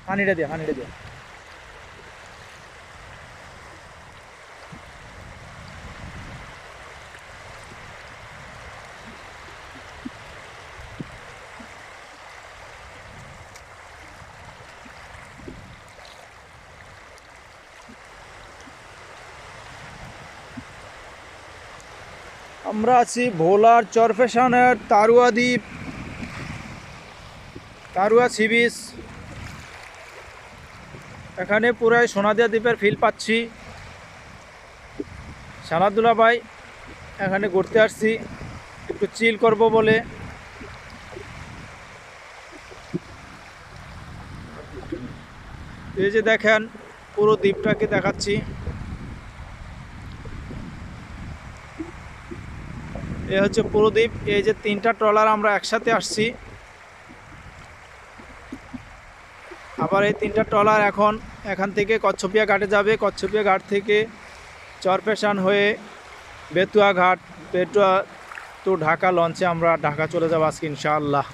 হানিটা দিয়ে, হানিটা দিয়ে। আমরা আছি ভোলার চরফেশনের তারুয়া দ্বীপ, তারুয়া সি বিচ। এখানে পুরাই সোনাদিয়া দ্বীপের ফিল পাচ্ছি। সানাদুল্লাহ ভাই এখানে ঘুরতে আসছি একটু চিল করব বলে। এই যে দেখেন পুরো দ্বীপটাকে দেখাচ্ছি। এ হচ্ছে পুরো দ্বীপ। এই যে 3টা ট্রলার আমরা একসাথে আসছি। আবার এই 3টা ট্রলার এখান থেকে কচ্ছপিয়া ঘাটে যাবে। কচ্ছপিয়া ঘাট থেকে চরফেশন হয়ে বেতুয়া ঘাট, বেতুয়া তো ঢাকা লঞ্চে আমরা ঢাকা চলে যাবো আজকে ইনশাআল্লাহ।